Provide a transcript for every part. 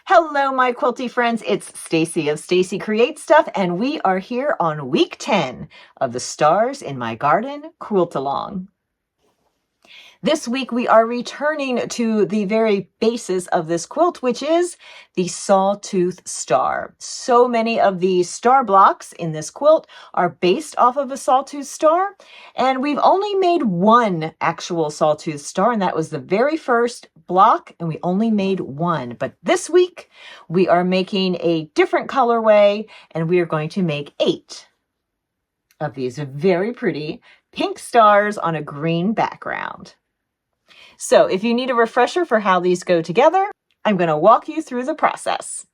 Hello, my quilty friends. It's Stacy of Stacy Creates Stuff, and we are here on week 10 of the Stars in My Garden Quilt-along. This week we are returning to the very basis of this quilt, which is the Sawtooth Star. So many of the star blocks in this quilt are based off of a Sawtooth Star, and we've only made one actual Sawtooth Star, and that was the very first block, and we only made one. But this week we are making a different colorway, and we are going to make 8 of these very pretty pink stars on a green background. So if you need a refresher for how these go together, I'm going to walk you through the process.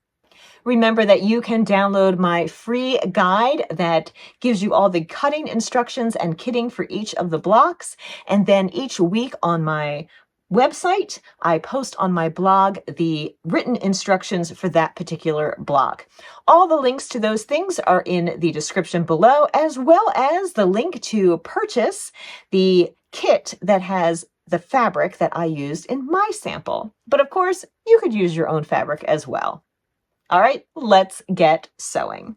Remember that you can download my free guide that gives you all the cutting instructions and kitting for each of the blocks. And then each week on my website, I post on my blog the written instructions for that particular block. All the links to those things are in the description below, as well as the link to purchase the kit that has the fabric that I used in my sample. But of course, you could use your own fabric as well. All right, let's get sewing.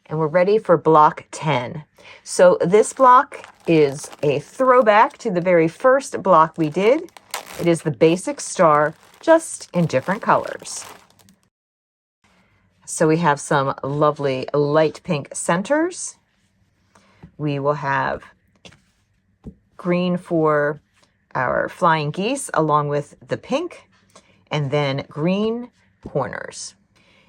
And we're ready for block 10. So this block is a throwback to the very first block we did. It is the basic star, just in different colors. So we have some lovely light pink centers. We will have green for our flying geese along with the pink, and then green corners.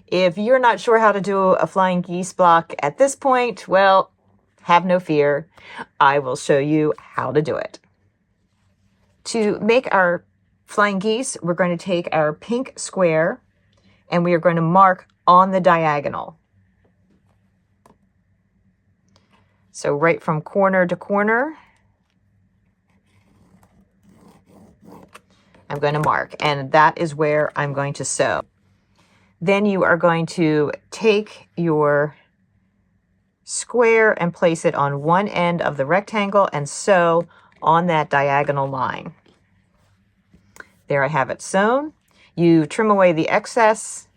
If you're not sure how to do a flying geese block at this point, well, have no fear. I will show you how to do it. To make our flying geese, we're going to take our pink square and we are going to mark on the diagonal. So right from corner to corner, I'm going to mark, and that is where I'm going to sew. Then you are going to take your square and place it on one end of the rectangle and sew on that diagonal line. There I have it sewn. You trim away the excess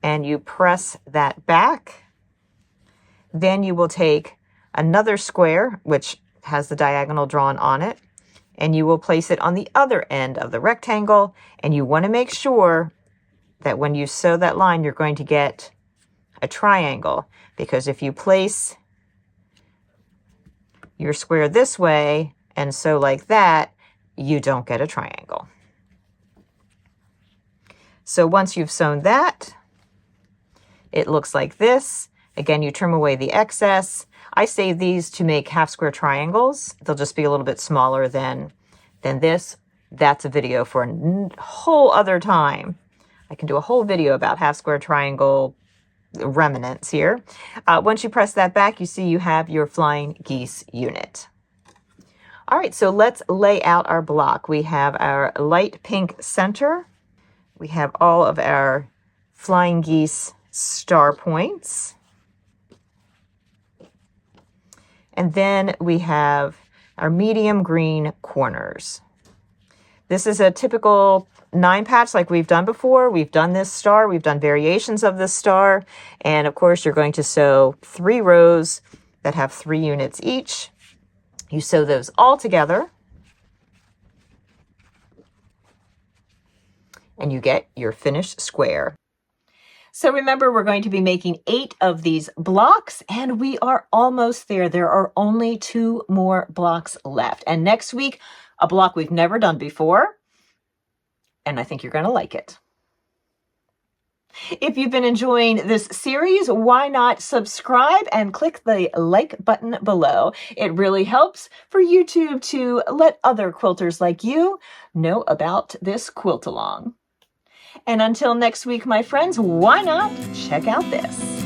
and you press that back. Then you will take another square, which has the diagonal drawn on it, and you will place it on the other end of the rectangle, and you want to make sure that when you sew that line, you're going to get a triangle, because if you place your square this way and sew like that, you don't get a triangle. So once you've sewn that, it looks like this. Again, you trim away the excess. I save these to make half square triangles. They'll just be a little bit smaller than this. That's a video for a whole other time. I can do a whole video about half square triangle remnants here. Once you press that back, you see you have your flying geese unit. All right, so let's lay out our block. We have our light pink center. We have all of our flying geese star points. And then we have our medium green corners. This is a typical 9 patch like we've done before. We've done this star, we've done variations of this star, and of course you're going to sew 3 rows that have 3 units each. You sew those all together, and you get your finished square. So remember, we're going to be making 8 of these blocks, and we are almost there. There are only 2 more blocks left. And next week, a block we've never done before, and I think you're going to like it. If you've been enjoying this series, why not subscribe and click the like button below? It really helps for YouTube to let other quilters like you know about this quilt along. And until next week, my friends, why not check out this?